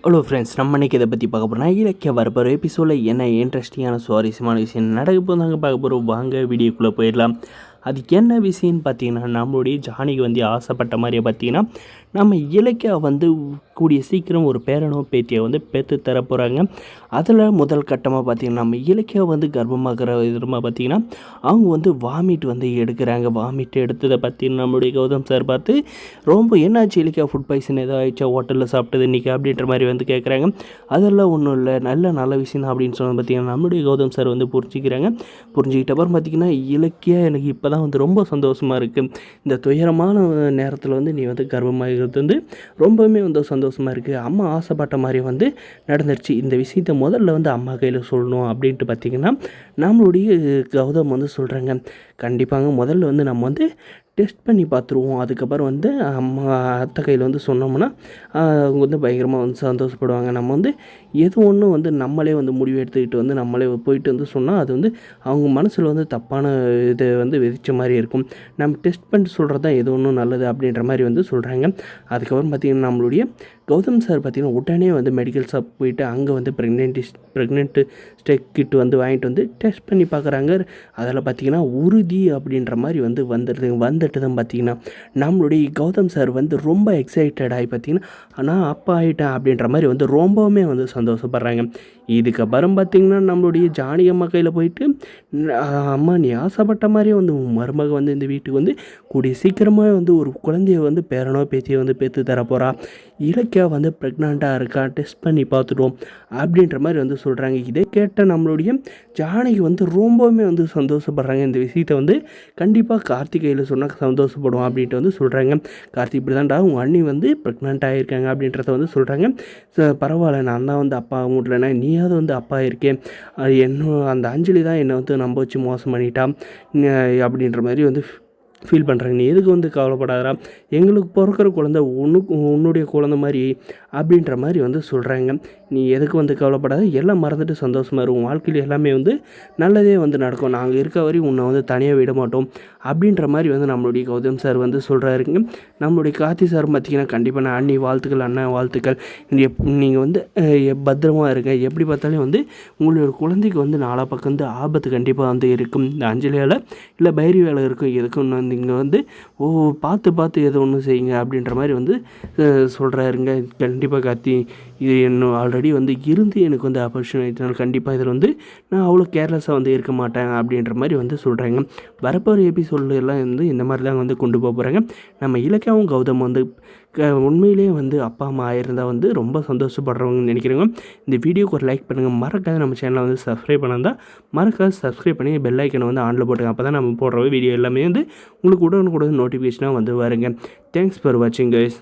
Hello friends, நம்ம இன்றைக்கி இதை பற்றி பார்க்க போகிறோம். இலக்கிய வரப்போகிற எபிசோடில் என்ன இன்ட்ரெஸ்டிங்கான சுவாரஸ்யமான விஷயம் நடக்க போதாங்க பார்க்க போகிறோம். வாங்க வீடியோக்குள்ளே போயிடலாம். அதுக்கு என்ன விஷயம்னு பார்த்தீங்கன்னா, நம்மளுடைய ஜானிக்கு வந்து ஆசைப்பட்ட மாதிரியே பார்த்தீங்கன்னா, நம்ம இலக்கியா வந்து கூடிய சீக்கிரம் ஒரு பேரனோ பேத்தியை வந்து பெற்று தர போகிறாங்க. அதில் முதல் கட்டமாக பார்த்திங்கன்னா, நம்ம இலக்கியா வந்து கர்ப்பமாகிற விதமாக பார்த்திங்கன்னா, அவங்க வந்து வாமிட் வந்து எடுக்கிறாங்க. வாமிட் எடுத்ததை பார்த்திங்கன்னா நம்மளுடைய கௌதம் சார் பார்த்து, ரொம்ப என்னாச்சு இலக்கியா, ஃபுட் பாய்சன் ஏதோ ஆயிடுச்சா, ஹோட்டலில் சாப்பிட்டது இன்றைக்கி அப்படின்ற மாதிரி வந்து கேட்குறாங்க. அதெல்லாம் ஒன்றும் இல்லை, நல்ல விஷயம் அப்படின்னு சொன்னால் பார்த்திங்கன்னா நம்மளுடைய கௌதம் சார் வந்து புரிஞ்சுக்கிறாங்க. புரிஞ்சுக்கிட்ட அப்புறம் பார்த்திங்கன்னா, இலக்கியா எனக்கு இப்போ தான் வந்து ரொம்ப சந்தோஷமாக இருக்குது. இந்த துயரமான நேரத்தில் வந்து நீ வந்து கர்ப்பமாகிறது வந்து ரொம்பவுமே வந்து சந்தோஷமாக இருக்குது. அம்மா ஆசைப்பட்ட மாதிரி வந்து நடந்துருச்சு. இந்த விஷயத்தை முதல்ல வந்து அம்மா கையில் சொல்லணும் அப்படின்ட்டு பார்த்திங்கன்னா நம்மளுடைய கௌதம் வந்து சொல்கிறாங்க. கண்டிப்பாங்க முதல்ல வந்து நம்ம வந்து டெஸ்ட் பண்ணி பார்த்துருவோம். அதுக்கப்புறம் வந்து அம்மா அத்தை கையில் வந்து சொன்னோம்னா அவங்க வந்து பயங்கரமாக வந்து சந்தோஷப்படுவாங்க. நம்ம வந்து எது ஒன்றும் வந்து நம்மளே வந்து முடிவு எடுத்துக்கிட்டு வந்து நம்மளே போயிட்டு வந்து சொன்னால் அது வந்து அவங்க மனசில் வந்து தப்பான இதை வந்து விதித்த மாதிரி இருக்கும். நம்ம டெஸ்ட் பண்ணிட்டு சொல்கிறது தான் எது ஒன்றும் நல்லது அப்படின்ற மாதிரி வந்து சொல்கிறாங்க. அதுக்கப்புறம் பார்த்திங்கன்னா நம்மளுடைய கௌதம் சார் பார்த்திங்கன்னா உடனே வந்து மெடிக்கல் ஷாப் போயிட்டு அங்கே வந்து ப்ரெக்னென்ட்டு ஸ்டெக் கிட் வந்து வாங்கிட்டு வந்து டெஸ்ட் பண்ணி பார்க்குறாங்க. அதில் பார்த்திங்கன்னா உறுதி அப்படின்ற மாதிரி வந்து வந்துட்டு தான் பார்த்திங்கன்னா நம்மளுடைய கௌதம் சார் வந்து ரொம்ப எக்ஸைட்டட் ஆகி பார்த்திங்கன்னா நான் அப்பா ஆகிட்டேன் அப்படின்ற மாதிரி வந்து ரொம்பவுமே வந்து சந்தோஷப்படுறாங்க. இதுக்கப்புறம் பார்த்திங்கன்னா நம்மளுடைய ஜானகி அம்மா கையில் போயிட்டு, அம்மா நீ ஆசைப்பட்ட மாதிரியே வந்து உன் மருமக வந்து இந்த வீட்டுக்கு வந்து கூடிய சீக்கிரமாக வந்து ஒரு குழந்தைய வந்து பேரனோ பேத்தியை வந்து பெற்று தர போகிறா, இலக்கியா வந்து ப்ரெக்னெண்ட்டாக இருக்கா, டெஸ்ட் பண்ணி பார்த்துட்டோம் அப்படின்ற மாதிரி வந்து சொல்கிறாங்க. இதை கேட்ட நம்மளுடைய ஜானகி வந்து ரொம்பவுமே வந்து சந்தோஷப்படுறாங்க. இந்த விஷயத்தை வந்து கண்டிப்பாக கார்த்திகையில் சொன்னால் சந்தோஷப்படுவோம் அப்படின்ட்டு வந்து சொல்கிறாங்க. கார்த்திக் இப்படி தான்டா உங்கள் அண்ணி வந்து ப்ரெக்னென்ட் ஆகியிருக்காங்க அப்படின்றத வந்து சொல்கிறாங்க. பரவாயில்ல, நான் தான் வந்து அப்பா முடியலன்னா நீயாவது வந்து அப்பா இருக்கேன், அந்த அஞ்சலி தான் என்னை வந்து நம்ப வச்சு மோசம் பண்ணிட்டான் அப்படின்ற மாதிரி வந்து ஃபீல் பண்ணுறாங்க. நீ எதுக்கு வந்து கவலைப்படாதா, எங்களுக்கு பிறக்கிற குழந்தை உன்னுடைய குழந்தை மாதிரி அப்படின்ற மாதிரி வந்து சொல்கிறாங்க. நீ எதுக்கு வந்து கவலைப்படாத, எல்லாம் மறந்துட்டு சந்தோஷமாக இருக்கும், வாழ்க்கையில் எல்லாமே வந்து நல்லதே வந்து நடக்கும், நாங்கள் இருக்க வரையும் உன்னை வந்து தனியாக விட மாட்டோம் அப்படின்ற மாதிரி வந்து நம்மளுடைய கௌதம் சார் வந்து சொல்கிறாருங்க. நம்மளுடைய கார்த்தி சார் பார்த்திங்கன்னா கண்டிப்பாக நான் அண்ணி வாழ்த்துக்கள், அண்ணன் வாழ்த்துக்கள், நீங்கள் வந்து பத்திரமா இருங்க, எப்படி பார்த்தாலும் வந்து உங்களுடைய குழந்தைக்கு வந்து நாலா பக்கம் வந்து ஆபத்து கண்டிப்பாக வந்து இருக்கும், இந்த அஞ்சலி வேலை இல்லை பைரி வேலை இருக்கும், எதுக்கும் வந்து இங்கே வந்து பார்த்து எது ஒன்று செய்யுங்க அப்படின்ற மாதிரி வந்து சொல்கிறாருங்க. கண்டிப்பாக கார்த்தி, இது இன்னும் ஆல்ரெடி வந்து இருந்து எனக்கு வந்து ஆப்பர்ச்சுனிட்டினால கண்டிப்பாக இதில் வந்து நான் அவ்வளோ கேர்லெஸ்ஸாக வந்து இருக்க மாட்டேன் அப்படின்ற மாதிரி வந்து சொல்கிறாங்க. வரப்போகிற எபிசோடில் எல்லாம் வந்து இந்த மாதிரி தான் வந்து கொண்டு போக போகிறாங்க. நம்ம இலக்கியாவும் கௌதம் வந்து உண்மையிலே வந்து அப்பா அம்மா ஆயிருந்தால் வந்து ரொம்ப சந்தோஷப்படுறவங்கன்னு நினைக்கிறவங்க இந்த வீடியோக்கு ஒரு லைக் பண்ணுங்கள். மறக்காத நம்ம சேனலை வந்து சப்ஸ்கிரைப் பண்ணால் மறக்காத சப்ஸ்கிரைப் பண்ணி பெல் ஐக்கனை வந்து ஆனில் போட்டுங்க. அப்போ தான் நம்ம போடுற வீடியோ எல்லாமே வந்து உங்களுக்கு உடனுக்குடன் நோட்டிஃபிகேஷனாக வந்து வருங்க. தேங்க்ஸ் ஃபார் வாட்சிங் கைஸ்.